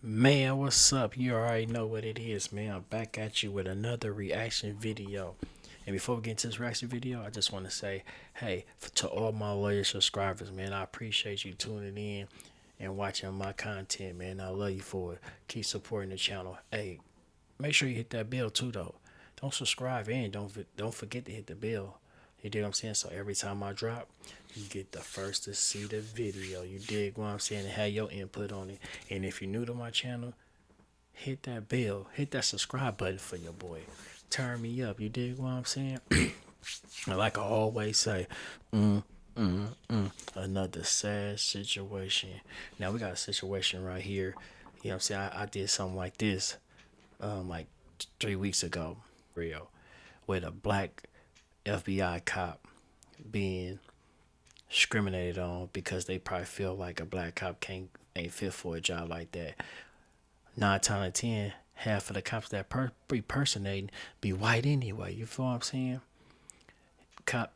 Man, what's up? You already know what it is, man. I'm back at you with another reaction video. And before we get into this reaction video, I just want to say, hey, to all my loyal subscribers, man, I appreciate you tuning in and watching my content, man. I love you for it. Keep supporting the channel. Hey, make sure you hit that bell too, though. Don't subscribe and don't forget to hit the bell. You dig what I'm saying? So every time I drop, you get the first to see the video. You dig what I'm saying? And have your input on it. And if you're new to my channel, hit that bell. Hit that subscribe button for your boy. Turn me up. You dig what I'm saying? And like I always say, another sad situation. Now we got a situation right here. You know what I'm saying? I did something like this like 3 weeks ago, Rio, with a black FBI cop being discriminated on because they probably feel like a black cop ain't fit for a job like that. 9 times out of 10, half of the cops that be impersonating be white anyway. You feel what I'm saying?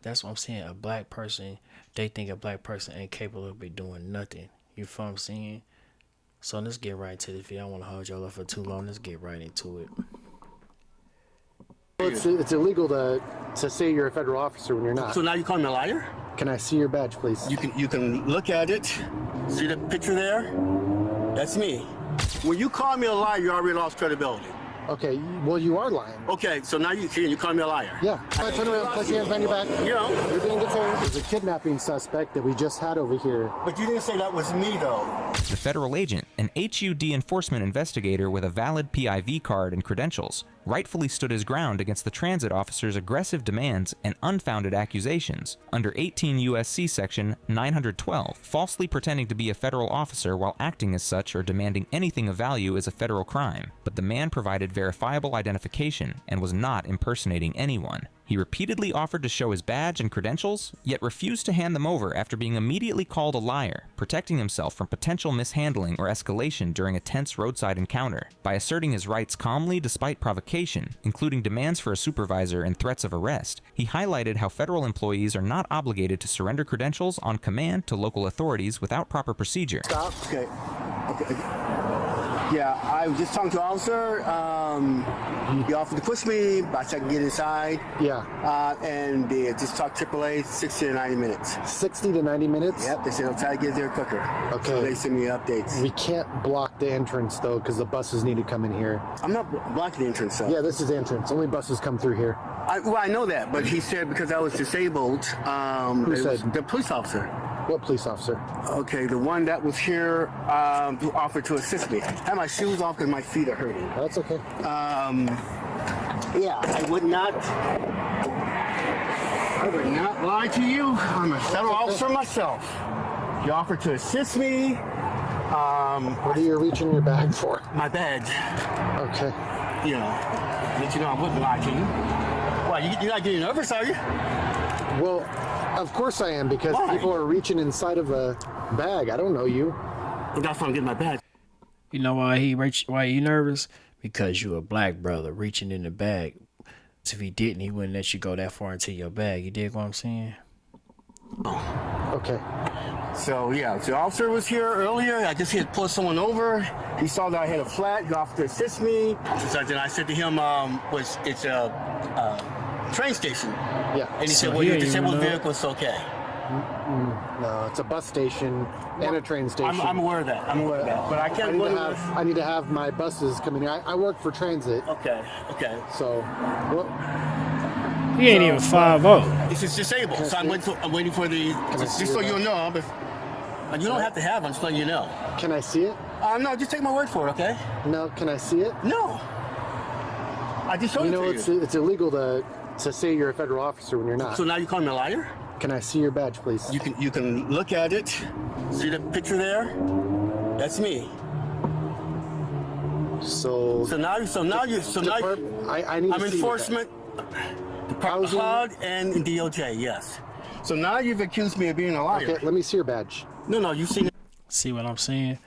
That's what I'm saying. A black person, they think a black person ain't capable of be doing nothing. You feel what I'm saying? So let's get right into this video. I don't want to hold y'all up for too long. Let's get right into it. Well, it's illegal to say you're a federal officer when you're not. So now you call me a liar? Can I see your badge, please? You can look at it. See the picture there? That's me. When you call me a liar, you already lost credibility. Okay, well, you are lying. Okay, so now you call me a liar. Yeah. Turn around, place your hands behind your back. You know. You're being detained. There's a kidnapping suspect that we just had over here. But you didn't say that was me, though. The federal agent, an HUD enforcement investigator with a valid PIV card and credentials, rightfully stood his ground against the transit officer's aggressive demands and unfounded accusations under 18 U.S.C. section 912. Falsely pretending to be a federal officer while acting as such or demanding anything of value is a federal crime, but the man provided verifiable identification and was not impersonating anyone. He repeatedly offered to show his badge and credentials, yet refused to hand them over after being immediately called a liar, protecting himself from potential mishandling or escalation during a tense roadside encounter. By asserting his rights calmly despite provocation, including demands for a supervisor and threats of arrest, he highlighted how federal employees are not obligated to surrender credentials on command to local authorities without proper procedure. Stop. Okay. Yeah, I was just talking to an officer. He offered to push me, but I could get inside. Yeah. And they just talked AAA 60 to 90 minutes. 60 to 90 minutes? Yep, they said they'll try to get there quicker. Okay. So they send me updates. We can't block the entrance, though, because the buses need to come in here. I'm not blocking the entrance, though. Yeah, this is the entrance. Only buses come through here. I know that, but he said because I was disabled, Who said? the police officer. What police officer? Okay, the one that was here who offered to assist me. I had my shoes off because my feet are hurting. That's okay. Yeah, I would not lie to you. I'm a federal officer myself. He offered to assist me. What are you reaching your bag for? My badge. Okay. You know, let you know I wouldn't lie to you. Why, you're not getting nervous, are you? Well, of course I am, because Why? people are reaching inside of a bag. I don't know you. Well, that's why I'm getting my badge. You know why you nervous? Because you a black brother reaching in the bag. If he didn't, he wouldn't let you go that far into your bag. You dig what I'm saying? Okay. So yeah, the officer was here earlier. I just had pulled someone over. He saw that I had a flat. He offered to assist me. So then I said to him, it's a train station. Yeah. And he So said, well, here your you disabled know- vehicle is okay. No, it's a bus station and a train station. I'm aware of that. I'm aware of that. But I can't go to I need to have my buses coming here. I work for transit, Okay. so well, He ain't even 5'0". This is disabled, so I'm waiting for the. Just see so your you know, and you don't have to have. I'm just letting you know. can I see it? No, just take my word for it, okay? No, can I see it? No. I just showed You it know, to you. it's illegal to say you're a federal officer when you're not. So now you call me a liar? Can I see your badge, please? You can look at it. See the picture there? That's me. So now you. I need to I'm see enforcement, Department Housing. HUD, and DOJ. Yes. So now you've accused me of being a liar. Okay, let me see your badge. No, you've seen it. See what I'm saying?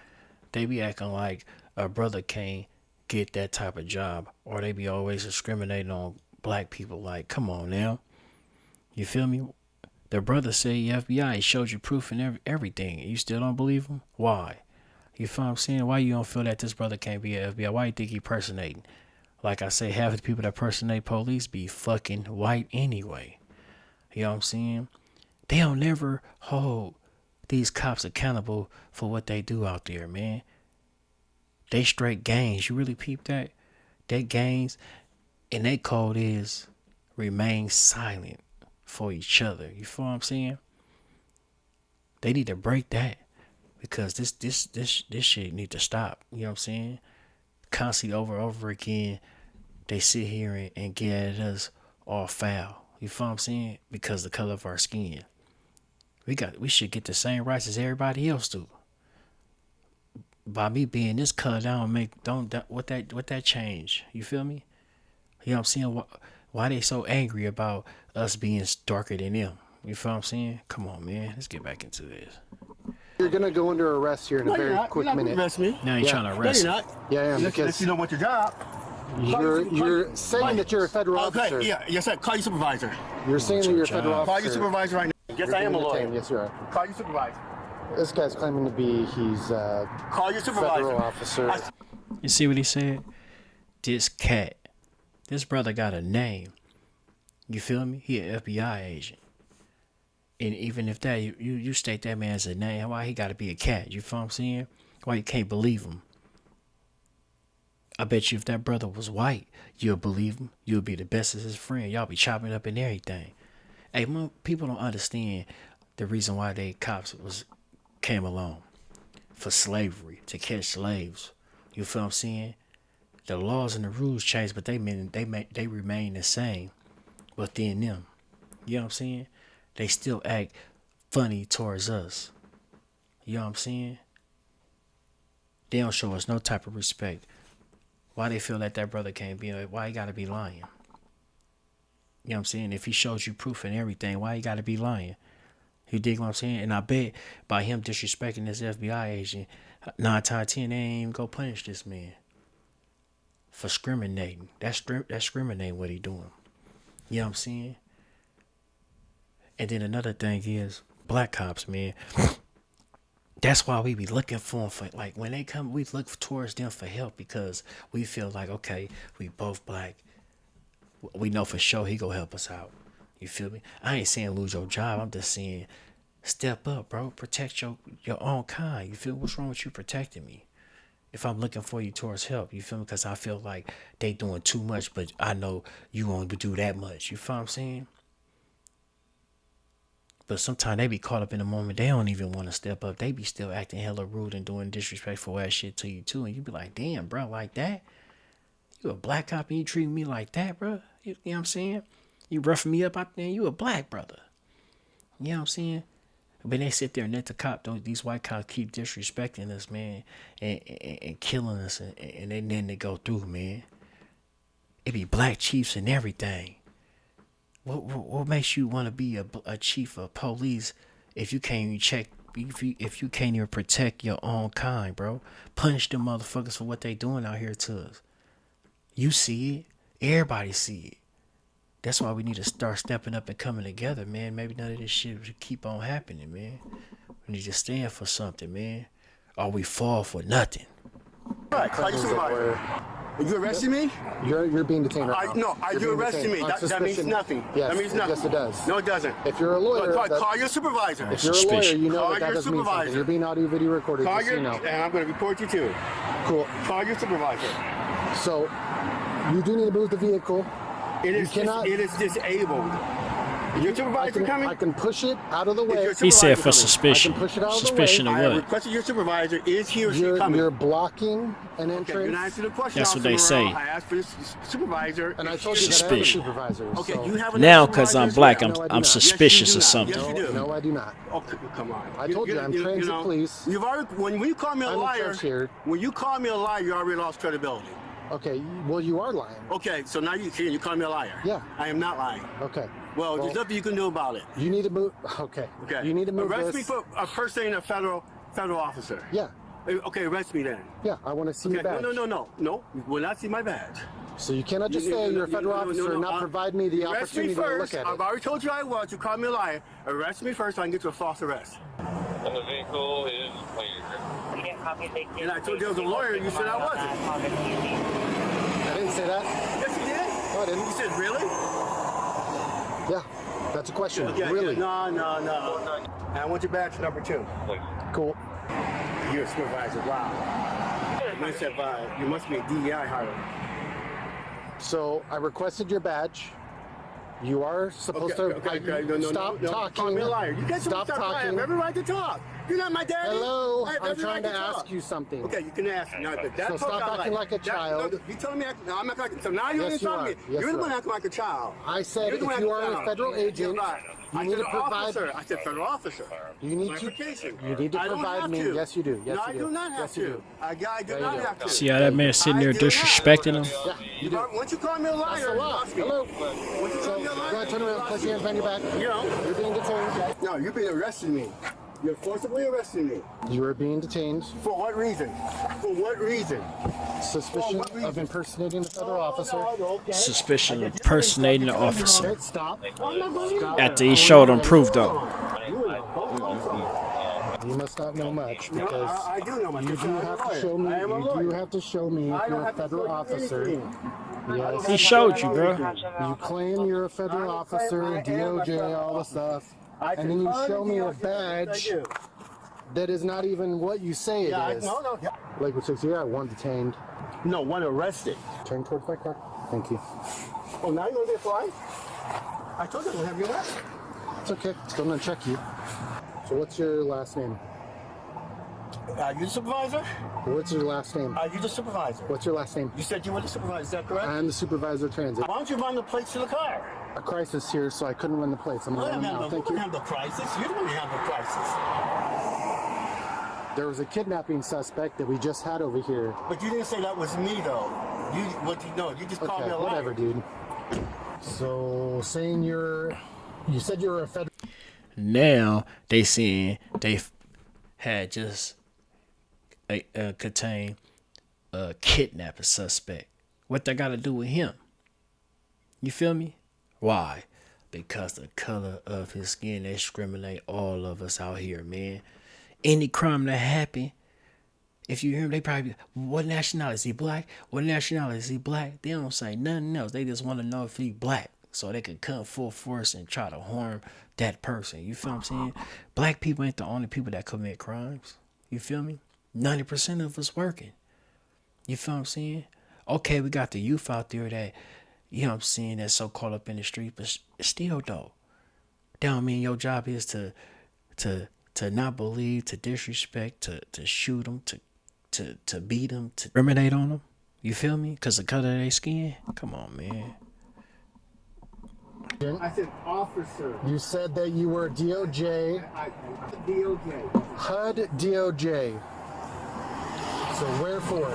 They be acting like a brother can't get that type of job, or they be always discriminating on black people. Like, come on now. You feel me? The brother said he FBI, he showed you proof and everything. You still don't believe him? Why? You feel what I'm saying? Why you don't feel that this brother can't be a FBI? Why you think he personating? Like I say, half of the people that personate police be fucking white anyway. You know what I'm saying? They don't never hold these cops accountable for what they do out there, man. They straight gangs. You really peep that? They gangs, and their code is remain silent for each other. You feel what I'm saying? They need to break that because this shit need to stop. You know what I'm saying? Constantly over again, they sit here and get at us all foul. You feel what I'm saying? Because the color of our skin. We should get the same rights as everybody else do. By me being this color, what that change? You feel me? You know what I'm saying? Why they so angry about us being darker than them? You feel what I'm saying? Come on, man. Let's get back into this. You're gonna go under arrest here in a very quick minute. Arrest me. Now you're trying to arrest me. Yeah, I am. Because you know what your job. You're saying that you're a federal officer. Okay, yeah, yes, sir. Call your supervisor. You're saying that you're a federal officer. Call your supervisor right now. Yes, I am a lawyer. Yes, you are. Call your supervisor. This guy's claiming to be he's call your supervisor. Federal officer. You see what he said? This brother got a name. You feel me? He an FBI agent. And even if that, you state that man as a name, why he got to be a cat? You feel what I'm saying? Why you can't believe him? I bet you if that brother was white, you'll believe him. You'll be the best of his friend. Y'all be chopping up and everything. Hey, people don't understand the reason why they cops came along for slavery, to catch slaves. You feel what I'm saying? The laws and the rules changed, but they remain the same within them. You know what I'm saying? They still act funny towards us. You know what I'm saying? They don't show us no type of respect. Why they feel that brother can't be? Why he gotta be lying? You know what I'm saying? If he shows you proof and everything, why he gotta be lying? You dig what I'm saying? And I bet by him disrespecting this FBI agent, 9 times out of 10 they ain't even go punish this man for discriminating. That's discriminating what he doing. You know what I'm saying? And then another thing is black cops, man. That's why we be looking for them for, like, when they come, we look towards them for help because we feel like, okay, we both black. We know for sure he gonna help us out. You feel me? I ain't saying lose your job. I'm just saying step up, bro. Protect your own kind. You feel me? What's wrong with you protecting me? If I'm looking for you towards help, you feel me? Because I feel like they doing too much, but I know you won't do that much. You feel what I'm saying? But sometimes they be caught up in the moment. They don't even want to step up. They be still acting hella rude and doing disrespectful ass shit to you too. And you be like, damn, bro, like that? You a black cop and you treat me like that, bro? You know what I'm saying? You roughing me up out there, you a black brother. You know what I'm saying? But they sit there and let the cop, these white cops keep disrespecting us, man, and killing us, and then they go through, man. It be black chiefs and everything. What makes you want to be a chief of police if you can't even if you can't even protect your own kind, bro? Punish them motherfuckers for what they doing out here to us. You see it. Everybody see it. That's why we need to start stepping up and coming together, man. Maybe none of this shit will keep on happening, man. We need to stand for something, man. Or we fall for nothing. All right, call your supervisor. You arresting me? You're being detained right now. No, you're arresting me. That means nothing. Yes, that means nothing. Yes, it does. No, it doesn't. If you're a lawyer, call your supervisor. If you're a lawyer, you know that your doesn't mean something. You're being audio video recorded. Call just so you know. And I'm going to report you too. Cool. Call your supervisor. So, you do need to move the vehicle. It is disabled. Your supervisor coming? I can push it out of the way. He said for suspicion. I can push it out of the Suspicion way. of I what? requested your supervisor. Is he or she coming? You're blocking an entrance. Okay, you're not answering the question. That's what they say. I asked for this supervisor. And I told you that I have a supervisor. Okay, so. you have a Now, because I'm black, No, I do I'm not. suspicious Yes, of you do something. Yes, you do. No, I do not. Okay, come on. I told you, I'm transit police. You've already, when you call me a I'm in liar, charge here. when you call me a liar, you already lost credibility. Okay, well, you are lying. Okay, so now you call me a liar. Yeah. I am not lying. Okay. Well, there's nothing you can do about it. You need to move. Okay. Okay. You need to move Arrest this. me for impersonating a federal officer. Yeah. Okay, arrest me then. Yeah, I want to see your badge. No. No, you will not see my badge. So you cannot just say you're a federal officer and not provide me the Arrest me opportunity to first. look at I've it. already told you I was. You called me a liar. Arrest me first so I can get you a false arrest. And the vehicle is clear. And I told you I was a lawyer, you said I wasn't. I didn't say that. Yes, you did. No, I didn't. You said really? Yeah, that's a question. Okay, Really? No. And I want your badge number 2. Cool. You're a supervisor. Wow. You must be a DEI hire. So I requested your badge. You are supposed to stop talking. Call me a liar. You guys Stop talking. I have every right to talk. You're not my daddy. Hello, I have I'm every trying right to talk. ask you something. Okay, you can ask me. No, but that's So stop acting like a child. You telling me? No, I'm not like. So now you're Yes, you insulting are. me. Yes, You're the you one are. acting like a child. I said You're the if one you acting are a like federal agent, I you need said to provide. officer. I said federal officer. You need to. Clarification. You need to I don't provide have me. to. Yes, you do. Yes, No, you I do. do not have Yes, you to. do. I do There not you go. have to. See how that man sitting there I do not. disrespecting him? Yeah, you do. Once you call me a liar, That's the you law. lost me. Hello. Once you So call me a go liar, ahead, turn you around, lost place your hands me. behind your back. You know. You're being detained. No, you're being arresting me. You're forcibly arresting me. You are being detained. For what reason? For what reason? Suspicion of impersonating the federal officer. Suspicion of impersonating the officer. Okay, stop. Stop. After he showed him proof, though. You must not know much No, because I do know my you do have to show me. I am a You lawyer. do have to show me if you're a federal officer. Yes. He showed you, bro. You claim you're a federal officer, DOJ, all the stuff, and then you show me a badge that is not even what you say it is. No. Lakewood 6 here, one detained. No, one arrested. Turn towards my car. Thank you. Oh, now you're going to get flight? I told you I don't have your last. It's okay. Still gonna check you. So what's your last name? You the supervisor? What's your last name? You the supervisor? What's your last name? You said you were the supervisor, is that correct? I'm the supervisor of transit. Why don't you run the plates to the car? A crisis here, so I couldn't run the plates. I'm gonna run them now. Thank you. have the crisis. You're the one who have the crisis. There was a kidnapping suspect that we just had over here. But you didn't say that was me, though. You just called me Okay, a liar. whatever, dude. So saying you said you were a federal. Now they saying they had just contained a kidnapping suspect. What that got to do with him? You feel me? Why? Because the color of his skin, they discriminate all of us out here, man. Any crime that happen, if you hear them, they probably, what nationality is he? Black? What nationality is he? Black? They don't say nothing else. They just want to know if he black, so they can come full force and try to harm that person. You feel what I'm saying? Black people ain't the only people that commit crimes. You feel me? 90% of us working. You feel what I'm saying? Okay, we got the youth out there that, you know what I'm saying, that's so caught up in the street, but still though, that don't mean your job is to not believe, to disrespect, to shoot them, to beat them, to discriminate on them. You feel me? Because the color of their skin? Come on, man. I said officer. You said that you were DOJ. DOJ. HUD DOJ. So wherefore?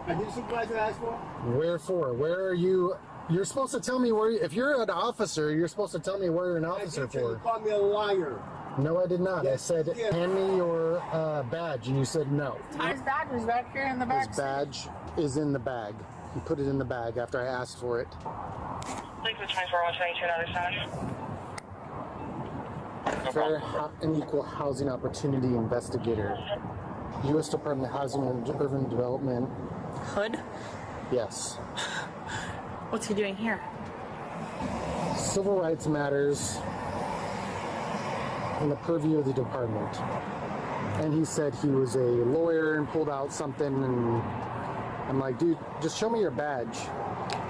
I did the supervisor ask for? Wherefore? Where are you? You're supposed to tell me where. If you're an officer, you're supposed to tell me where you're an officer You for. called me a liar. No, I did not. Yes, I said, you did. hand me your badge, and you said no. His badge is back here in the back. His badge is in the bag. You put it in the bag after I asked for it. Liquid 24-122, another side. Fair and Equal Housing Opportunity Investigator. U.S. Department of Housing and Urban Development. Hood? Yes. What's he doing here? Civil rights matters in the purview of the department. And he said he was a lawyer and pulled out something, and I'm like, dude, just show me your badge.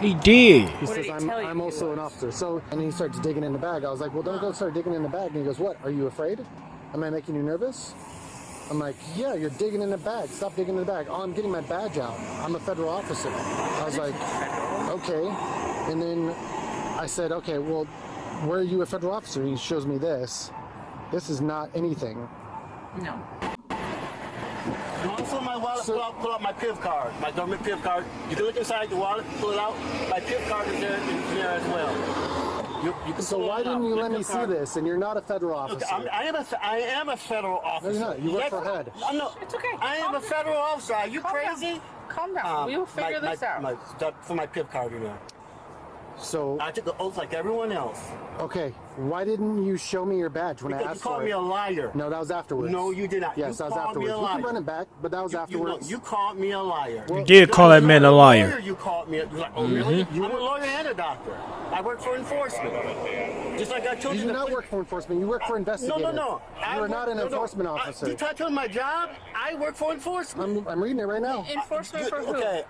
He did. He What says, did he tell you I'm he also an officer. So, and he starts digging in the bag. I was like, well, don't go start digging in the bag. And he goes, what? Are you afraid? Am I making you nervous? I'm like, yeah, you're digging in the bag. Stop digging in the bag. Oh, I'm getting my badge out. I'm a federal officer. I was like, okay. And then I said, okay, well, where are you a federal officer? He shows me this. This is not anything. No. You want to pull my wallet? Pull out my PIV card, my government PIV card. You can look inside the wallet, pull it out. My PIV card is there as well. You can So pull why it out. didn't you let Your me PIV see card. this? And you're not a federal Look, officer. I am a federal officer. No, you're not. You work for HUD. I'm not. It's okay. I am a federal officer. Are you Calm down. crazy? Calm down. We will figure this out. For my PIV card, you know. So, I took the oath like everyone else. okay, Why didn't you show me your badge when I Because you asked called for me it? a liar. No, that was afterwards. No, you did not. Yes, You that was called me afterwards. a We can liar. run it back, but that was afterwards. You called me a liar. You did call that man a liar. You called me. You're like, oh, really? I'm a lawyer and a doctor. I work for enforcement. Just like I told you. You do not work for enforcement. You work for investigators. No. You are not an enforcement officer. You tried to tell my job? I work for enforcement. I'm reading it right now. Enforcement for who? Okay,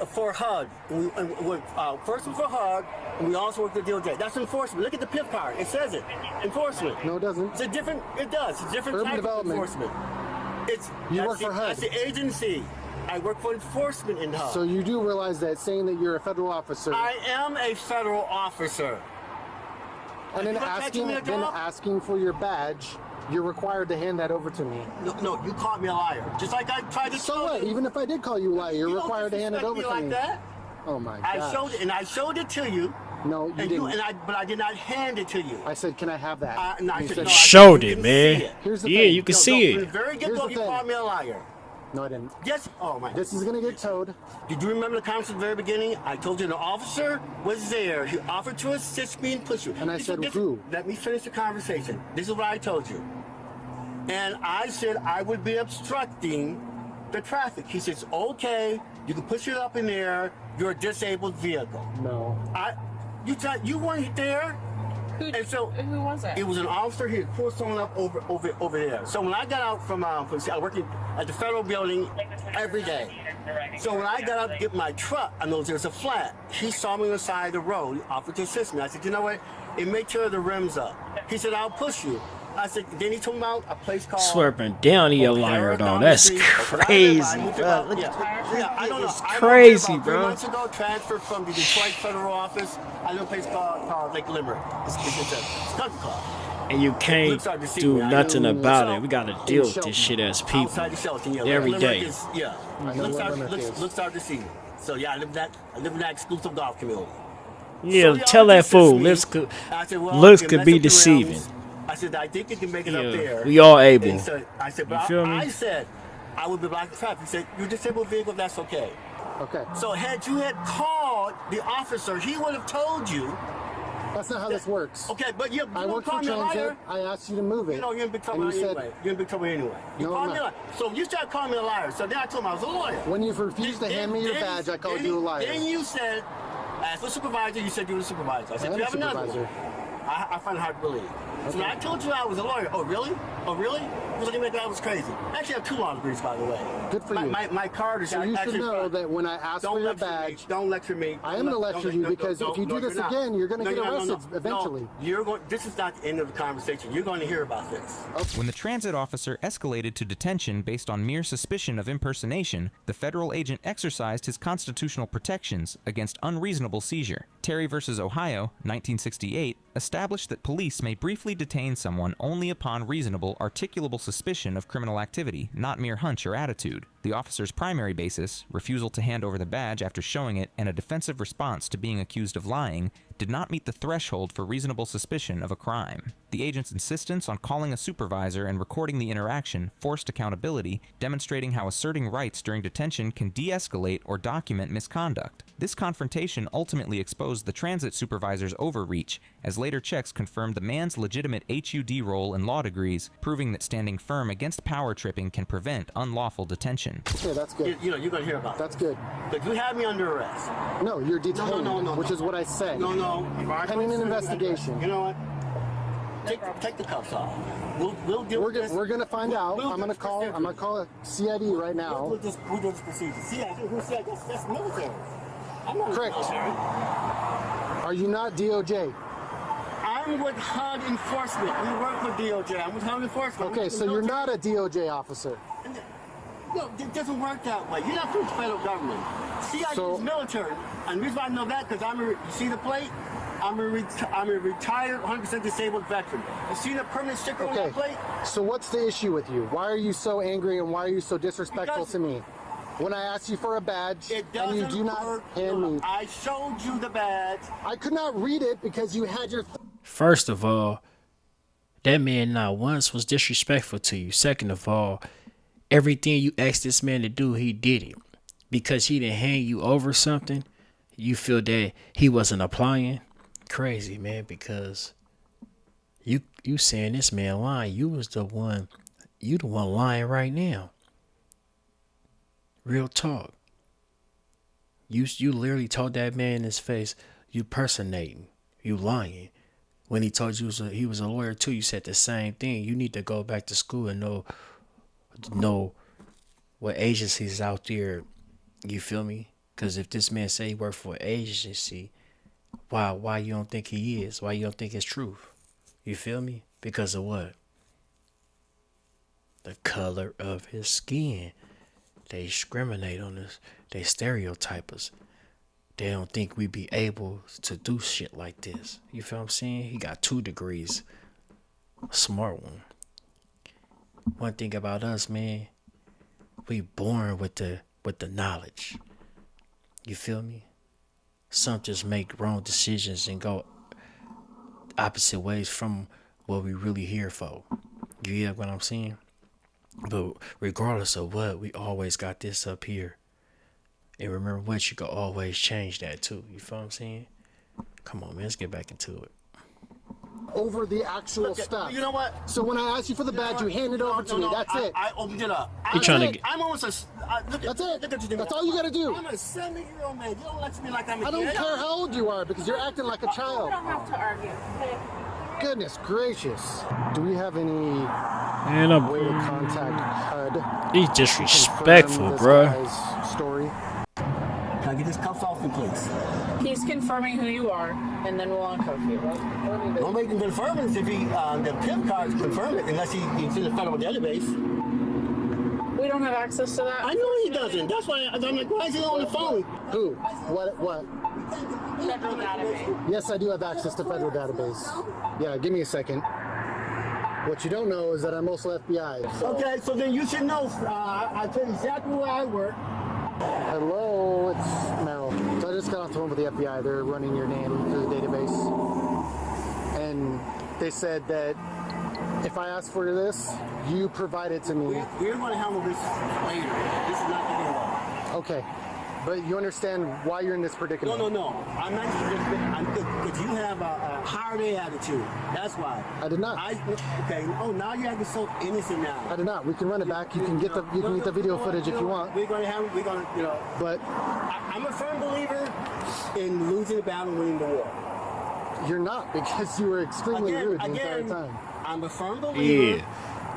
for HUD. First one for HUD, and we also work for DOJ. That's enforcement. Look at the PIP card. It says it. Enforcement. No, it doesn't. It's a different. It does. It's a different Urban type development. of enforcement. You work for HUD. That's the agency. I work for enforcement in HUD. So you do realize that saying that you're a federal officer I am a federal officer. and then You gonna catch me a job? asking for your badge, you're required to hand that over to me. No, you called me a liar. Just like I tried to So show what? you. Even if I did call you a liar, you're You don't required to hand it disrespect over me to like me. that. Oh my I god. showed it to you. No, you didn't. But I did not hand it to you. I said, can I have that? No, I You said, said, no, I Showed you it, didn't man. see it. Here's the Yeah, thing. you can No, see From the it. very Here's get-go, the you thing. called me a liar. No, I didn't. Yes. Oh my. This is gonna get towed. Did you remember the conversation at the very beginning? I told you the officer was there. He offered to assist me and push you. And I said, who? Let me finish the conversation. This is what I told you. And I said I would be obstructing the traffic. He says, okay, you can push it up in there. You're a disabled vehicle. No. You weren't there. And so Who was it? it was an officer. He had pulled someone up over there. So when I got out from I was working at the federal building every day. So when I got out to get my truck, I know there's a flat. He saw me on the side of the road. He offered to assist me. I said, you know what? It may tear the rims up. He said, I'll push you. I said, then he told me about a place called Swerving down, he a liar, though. down the That's street. crazy, I moved bro. about- Look yeah, I don't know. It's I moved crazy, about bro. 3 months ago, transferred from the Detroit federal office. I live in a place called Lake Limerick. It's a country club. And you can't Looks like the sea, do man. nothing know. about So, it. We gotta deal with this shit as people Outside the shelter, yeah. every Lake day. Limerick is, yeah. I know what Limerick is. Looks out to sea. So yeah, I live in that exclusive golf community. Yeah, So, tell that this is fool. me. Lips could, I said, well, looks okay, could mess be up the deceiving. realms. I said, I think you can make it Yeah, up there. we all able. And so, I said, You but feel me? I said, I would be blocking traffic. He said, you're a disabled vehicle, that's okay. Okay. So had you had called the officer, he would have told you. That's not how this works. Okay, but you I don't work call for me a liar. transit. I asked you to move it. You know, you're in big trouble and you anyway. said, You're in big trouble anyway. You No, called I'm me a not. liar. So you started calling me a liar. So then I told him I was a lawyer. when you refused to hand me your Then- badge, I called then- you a liar. Then you said, as a supervisor, you said you were a supervisor. I said, I am you a have another supervisor. one. I find it hard to believe. So Okay. when I told you I was a lawyer, oh really? Oh really? You looking at that? I was crazy. Actually, I have 2 law degrees, by the way. Good for you. My card is So you should actually know that when I ask for your badge, Don't lecture me. I am going to lecture you because if you do this again, you're going to get arrested eventually. No, you're going. This is not the end of the conversation. You're going to hear about this. When the transit officer escalated to detention based on mere suspicion of impersonation, the federal agent exercised his constitutional protections against unreasonable seizure. Terry v. Ohio, 1968, established that police may briefly detain someone only upon reasonable, articulable suspicion of criminal activity, not mere hunch or attitude. The officer's primary basis, refusal to hand over the badge after showing it, and a defensive response to being accused of lying, did not meet the threshold for reasonable suspicion of a crime. The agent's insistence on calling a supervisor and recording the interaction forced accountability, demonstrating how asserting rights during detention can de-escalate or document misconduct. This confrontation ultimately exposed the transit supervisor's overreach, as later checks confirmed the man's legitimate HUD role in law degrees, proving that standing firm against power tripping can prevent unlawful detention. okay, that's good. You're going to hear about. That's good. But you have me under arrest. No, you're detained, No. which is what I said. No. Pending an investigation. You know what? Take the cuffs off. We'll deal with this. We're gonna find out. We'll I'm do gonna this call. I'm gonna call a CID right now. We'll do this procedure. See, that's military. I'm not Correct. military. Are you not DOJ? I'm with HUD enforcement. We work for DOJ. I'm with HUD enforcement. Okay, so you're not a DOJ officer. No, it doesn't work that way. You're not from the federal government. CID So- is military. And the reason why I know that, because you see the plate? I'm a retired, 100% disabled veteran. You see the permanent sticker on Okay. the plate? So what's the issue with you? Why are you so angry and why are you so disrespectful Because- to me? When I asked you for a badge It and doesn't you do not work. hand me, I showed you the badge. I could not read it because you had your. First of all, that man not once was disrespectful to you. Second of all, everything you asked this man to do, he did it. Because he didn't hand you over something, you feel that he wasn't applying. Crazy, man, because You saying this man lying? You was the one. You the one lying right now. Real talk. You literally told that man in his face, you personating, you lying. When he told you he was a lawyer too, you said the same thing. You need to go back to school and know what agencies out there. You feel me? Because if this man say he worked for an agency, why you don't think he is? Why you don't think it's truth? You feel me? Because of what? The color of his skin. They discriminate on us. They stereotype us. They don't think we be able to do shit like this. You feel what I'm saying? He got 2 degrees. Smart one. One thing about us, man, we born with the knowledge. You feel me? Some just make wrong decisions and go opposite ways from what we really here for. You hear what I'm saying? But regardless of what, we always got this up here. And remember what, you can always change that too. You feel what I'm saying? Come on, man, let's get back into it. Over the actual stuff. You know what? So when I asked you for the badge, you handed it over to me. That's it. I opened it up. He trying to get. I'm almost a. That's it. Look at you. That's all you gotta do. I'm a 70-year-old man. You don't let me like I'm a I don't kid. care how old you are because you're acting like a We child. don't have to argue. Okay. Goodness gracious. Do we have any Man, way to contact HUD? he's disrespectful, Confirm bruh. this guy's story? Can I get this cuffs off me, please? He's confirming who you are, and then we'll uncuff you. Don't make him confirm it if he, the PIP cards confirm it, unless it's in the federal database. We don't have access to that. I know he doesn't. That's why I'm like, why is he on the phone? Who? What? Federal database. Yes, I do have access to federal database. Yeah, give me a second. What you don't know is that I'm also FBI. So. Okay, so then you should know. I tell you exactly where I work. Hello, it's Mel. So I just got off the phone with the FBI. They're running your name through the database. And they said that if I ask for this, you provide it to me. We're going to handle this later. This is not the end. Okay. But you understand why you're in this predicament? No. I'm not just because you have a hard A attitude. That's why. I did not. Okay. Oh, now you're acting so innocent now. I did not. We can run it back. You can get the video footage if you want. We're going to, you know. But I'm a firm believer in losing the battle and winning the war. you're not, because you were extremely rude the entire time. I'm a firm believer. Yeah.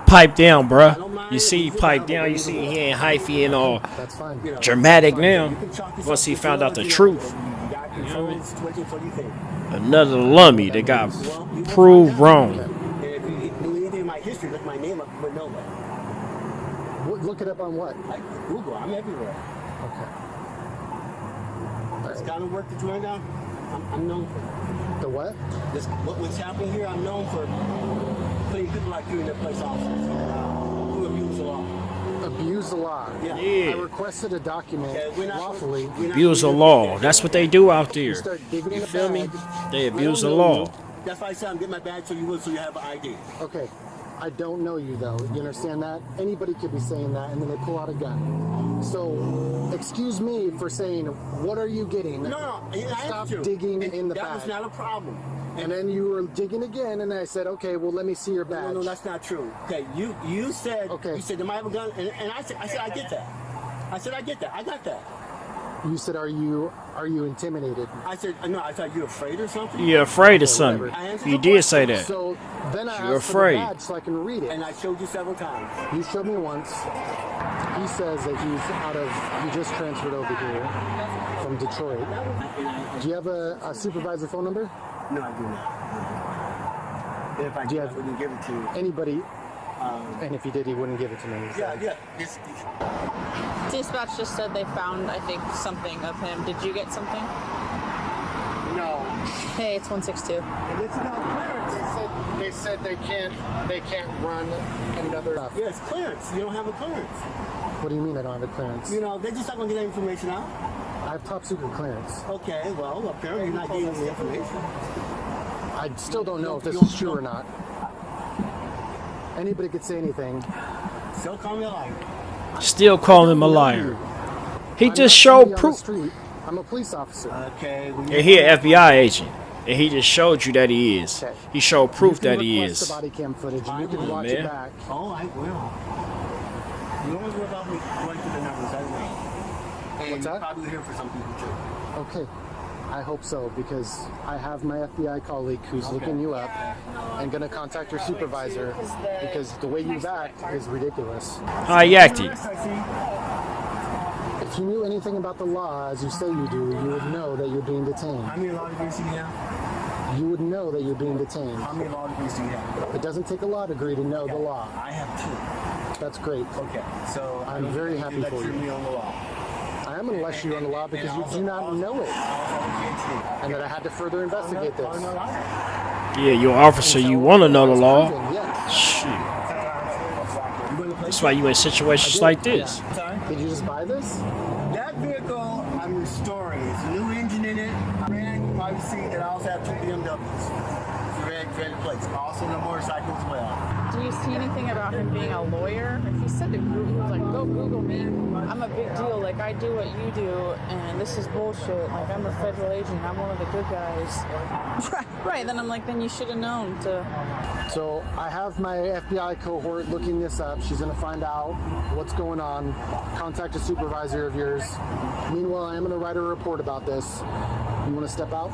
Pipe down, bruh. You see he pipe down. You see he ain't hyphy and all That's fine. dramatic now. Once he found out the truth. Another lummy that got proved wrong. And if you believe in my history, look my name up, but no way. Look it up on what? Google, I'm everywhere. Okay. This kind of work that you're doing now, I'm known for. The what? What's happening here, I'm known for putting people like you in their place officers who abuse the law. Abuse the law. Yeah. Yeah. I requested a document lawfully. Abuse the law. That's what they do out You there. start digging in You the feel me? bag. They abuse the law. That's why I said I'm getting my badge so you have an ID. Okay. I don't know you though. You understand that? Anybody could be saying that and then they pull out a gun. So, excuse me for saying, what are you getting? No, I Stop asked you. digging in the that bag. was not a problem. And then you were digging again, and I said, okay, well, let me see your badge. No, that's not true. Okay, you said, Okay. You said, am I have a gun? And I said, I get that. I said, I get that. I got that. You said, are you intimidated? I said, no, I thought you afraid or something? You're afraid of Okay, something. whatever. You did say that. So then I You're asked for the afraid. badge so I can read it. And I showed you several times. You showed me once. He says that he just transferred over here from Detroit. Do you have a supervisor phone number? No, I do not. And if I Do did, you I have- wouldn't give it to you. Anybody? And if he did, he wouldn't give it to me. Yeah. Dispatch just said they found, I think, something of him. Did you get something? No. Hey, it's 162. And it's about clearance. They said they can't run another stuff. Yeah, it's clearance. You don't have a clearance. What do you mean I don't have a clearance? You know, they're just not going to get that information out. I have top secret clearance. Okay, well, apparently you're not getting the information. I still don't know if this is true or not. Anybody could say anything. Still call me a liar. Still calling him a liar. He I'm just not showed somebody on the proof. street. I'm a police officer. Okay. Well, And he an FBI agent. And he just showed you that he is. Okay. He showed proof You can that he request is. the body cam footage, and you can will, watch man. it back. Oh, I will. You always worry about me going through the numbers, I will. And What's that? you're probably here for some people too. Okay. I hope so, because I have my FBI colleague who's looking you up and going to contact your supervisor, because the way you act is ridiculous. How he acted. If you knew anything about the law, as you say you do, you would know that you're being detained. How many law degrees do you have? You would know that you're being detained. How many law degrees do you have? It doesn't take a law degree to know the law. I have That's great. 2. Okay, so I'm very happy you for lecture you. me on the law. I am going to lecture you on the law because you do not know it, and that I had to further investigate this. Yeah, you're an officer. You want to know the law. Yes. Shoot. That's why you in situations like this. Did you just buy this? That vehicle I'm restoring. It's a new engine in it. I ran, you probably see that I also have 2 BMWs. Red plates. Also on a motorcycle as well. Do you see anything about him being a lawyer? If he said to Google, like, go Google me. I'm a big deal. Like, I do what you do, and this is bullshit. Like, I'm a federal agent. I'm one of the good guys. Right. Then I'm like, then you should have known to. So I have my FBI cohort looking this up. She's going to find out what's going on. Contact a supervisor of yours. Meanwhile, I am going to write a report about this. You want to step out?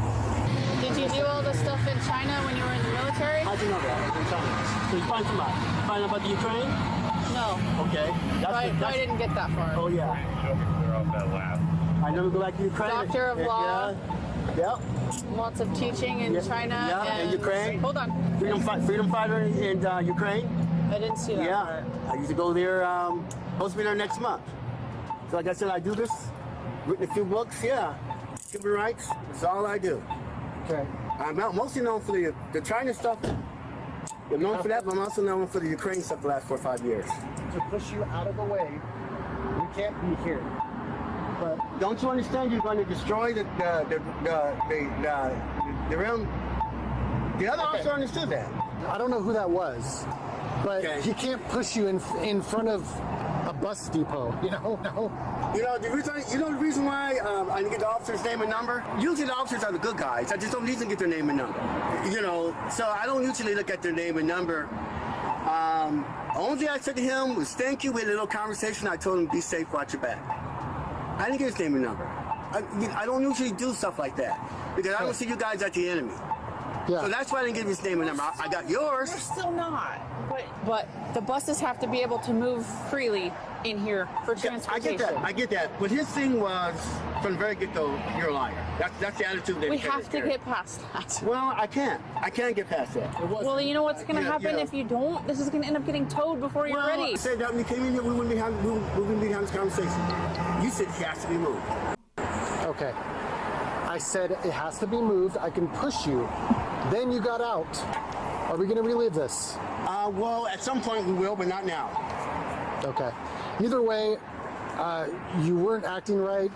Did you do all this stuff in China when you were in the military? How'd you know that? In China. So you find somebody. You find out about the Ukraine? No. Okay. I didn't get that far. Oh, yeah. I never go back to Ukraine. Doctor of law. Yeah. Lots of teaching in China. Yeah, and Ukraine. Hold on. Freedom fighter in Ukraine. I didn't see that. Yeah. I used to go there, supposed to be there next month. So like I said, I do this. Written a few books, yeah. Human rights, that's all I do. Okay. I'm mostly known for the China stuff. I'm known for that, but I'm also known for the Ukraine stuff the last 4 or 5 years. To push you out of the way, you can't be here. But don't you understand? You're going to destroy the realm. The other officer understood that. I don't know who that was, but Okay. he can't push you in front of a bus depot. No. You know the reason why I didn't get the officer's name and number. Usually the officers are the good guys. I just don't usually get their name and number. So I don't usually look at their name and number. Only thing I said to him was thank you. We had a little conversation. I told him be safe, watch your back. I didn't get his name and number. I don't usually do stuff like that because I don't see you guys as the enemy. Yeah. So that's why I didn't give his name and number. I got yours. We're still not. But the buses have to be able to move freely in here for transportation. I get that. But his thing was, from the very get-go, you're a liar. That's the attitude that We have to get past that. Well, I can't get past that. Well, you know what's going to happen yeah. if you don't? This is going to end up getting towed before you're ready. I said that when you came in here, we wouldn't be having this conversation. You said he has to be moved. Okay. I said it has to be moved. I can push you. Then you got out. Are we going to relive this? Well, at some point we will, but not now. Okay. Either way, you weren't acting right,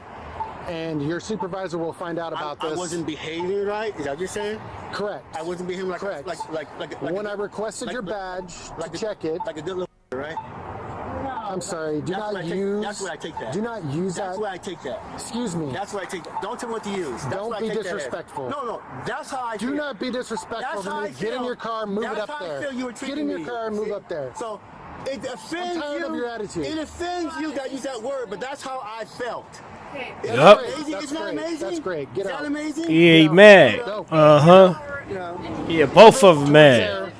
and your supervisor will find out about this. I wasn't behaving right. Is that what you're saying? Correct. I wasn't behaving like Correct. like when I requested your badge to check it, like a good little right. I'm sorry. Do That's not where use. that's where I take that. Do not use That's that. where I take that. Excuse me. That's where I take that. Don't tell me what to use. That's Don't where I be take that as. disrespectful. No. That's how I feel. Do not be disrespectful That's to how me. I Get feel. in your car, move That's it up how there. I feel you were Get treating in your me. car and move up there. So it offends I'm tired you. of your attitude. It offends you that I use that word, but that's how I felt. Isn't Yup. that amazing? That's Isn't that great. amazing? That's great. Get Is out. that amazing? Yeah, he No. mad. No. You know. Yeah, both of them mad. There.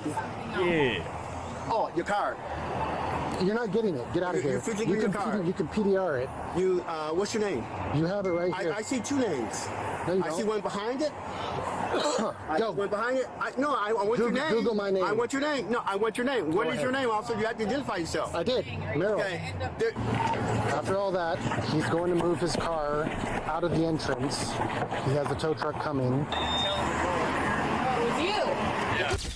Yeah. Oh, your card. You're not getting it. Get out of You're here. physically You your can, car. you can PDR it. You, what's your name? You have it right here. I see 2 names. No, you I see don't. one behind it. I Go. went behind it. I want your name. Google my name. I want your name. No, I want your name. What is ahead. your name? Also, you have to identify yourself. I did. Merrill. Okay. There- After all that, he's going to move his car out of the entrance. He has a tow truck coming. With you.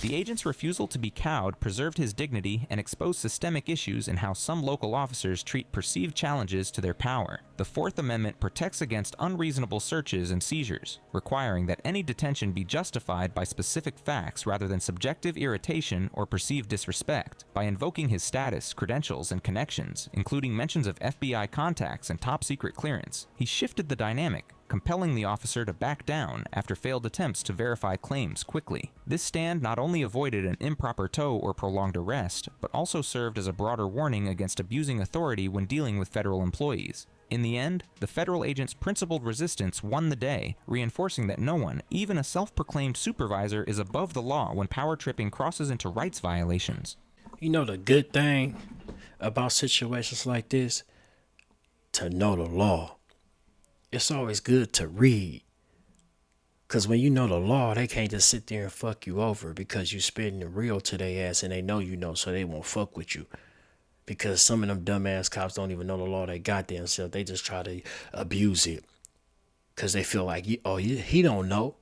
The agent's refusal to be cowed preserved his dignity and exposed systemic issues in how some local officers treat perceived challenges to their power. The Fourth Amendment protects against unreasonable searches and seizures, requiring that any detention be justified by specific facts rather than subjective irritation or perceived disrespect. By invoking his status, credentials, and connections, including mentions of FBI contacts and top-secret clearance, he shifted the dynamic, compelling the officer to back down after failed attempts to verify claims quickly. This stand not only avoided an improper tow or prolonged arrest, but also served as a broader warning against abusing authority when dealing with federal employees. In the end, the federal agent's principled resistance won the day, reinforcing that no one, even a self-proclaimed supervisor, is above the law when power tripping crosses into rights violations. You know the good thing about situations like this? To know the law. It's always good to read. Because when you know the law, they can't just sit there and fuck you over because you spitting the real to their ass and they know you know, so they won't fuck with you. Because some of them dumbass cops don't even know the law they got themselves. They just try to abuse it. Because they feel like, he don't know.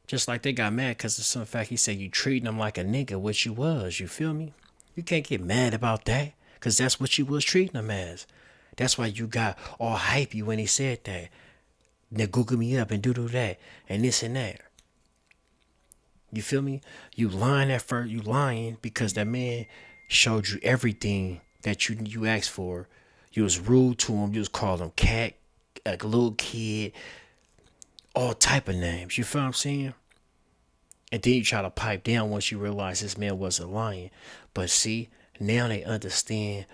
Just like they got mad because of some fact he said you treating them like a nigga, which you was. You feel me? You can't get mad about that. Because that's what you was treating them as. That's why you got all hypey when he said that. Now Google me up and do that. And this and that. You feel me? You lying at first. You lying because that man showed you everything that you asked for. You was rude to him. You was calling him cat, a little kid, all type of names. You feel what I'm saying? And then you try to pipe down once you realize this man wasn't lying. But see, now they understand.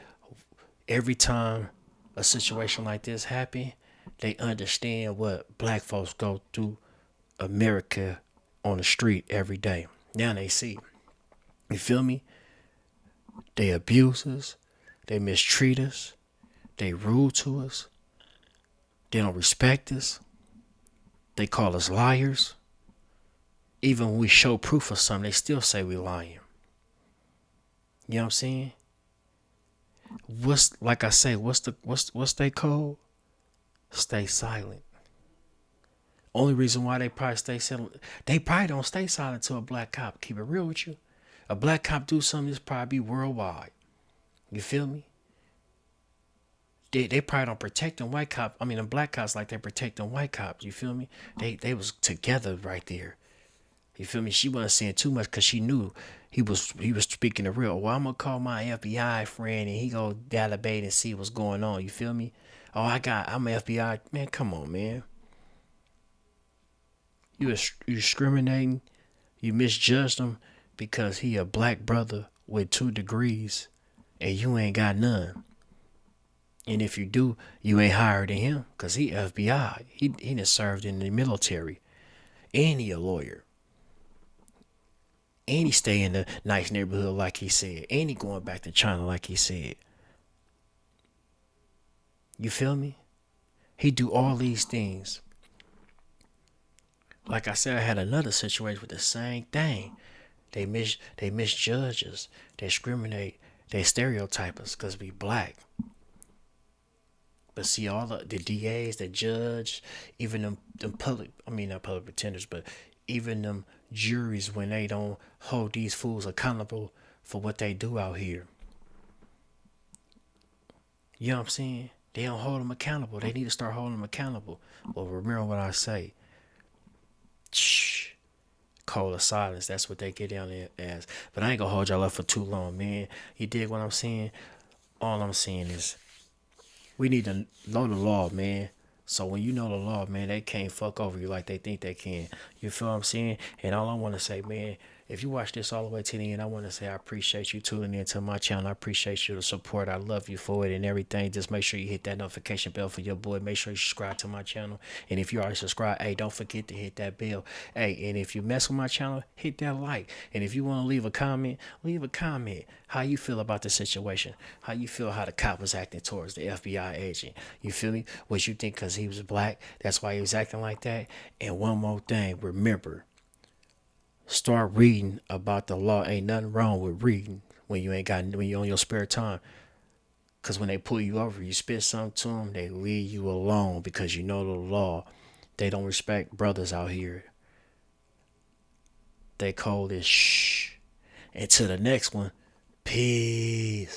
Every time a situation like this happen, they understand what black folks go through America on the street every day. Now they see. You feel me? They abuse us. They mistreat us. They rude to us. They don't respect us. They call us liars. Even when we show proof of something, they still say we lying. You know what I'm saying? What's they code? Stay silent. Only reason why they probably stay silent, they probably don't stay silent to a black cop. Keep it real with you. A black cop do something that's probably worldwide. You feel me? They probably don't protect them white cops. I mean, them black cops like they protect them white cops. You feel me? They was together right there. You feel me? She wasn't saying too much because she knew he was speaking the real. Well, I'm gonna call my FBI friend and he go database and see what's going on. You feel me? Oh, I'm FBI. Man, come on, man. You discriminating. You misjudged him because he a black brother with 2 degrees and you ain't got none. And if you do, you ain't higher than him because he FBI. He done served in the military. And he a lawyer. And he stay in the nice neighborhood like he said. And he going back to China like he said. You feel me? He do all these things. Like I said, I had another situation with the same thing. They misjudge us. They discriminate. They stereotype us because we black. But see, all the DAs, the judge, even them public, I mean not public pretenders, but even them juries when they don't hold these fools accountable for what they do out here. You know what I'm saying? They don't hold them accountable. They need to start holding them accountable. Well, remember what I say. Shh. Call of silence. That's what they get down there as. But I ain't gonna hold y'all up for too long, man. You dig what I'm saying? All I'm saying is we need to know the law, man. So when you know the law, man, they can't fuck over you like they think they can. You feel what I'm saying? And all I want to say, man, if you watch this all the way to the end, I want to say I appreciate you tuning into my channel. I appreciate your support. I love you for it and everything. Just make sure you hit that notification bell for your boy. Make sure you subscribe to my channel. And if you already subscribed, hey, don't forget to hit that bell. Hey, and if you mess with my channel, hit that like. And if you want to leave a comment, leave a comment. How you feel about the situation? How you feel how the cop was acting towards the FBI agent? You feel me? What you think because he was black, that's why he was acting like that? And one more thing, remember, start reading about the law. Ain't nothing wrong with reading when you on your spare time. Because when they pull you over, you spit something to them, they leave you alone because you know the law. They don't respect brothers out here. They call this shh. And to the next one, peace.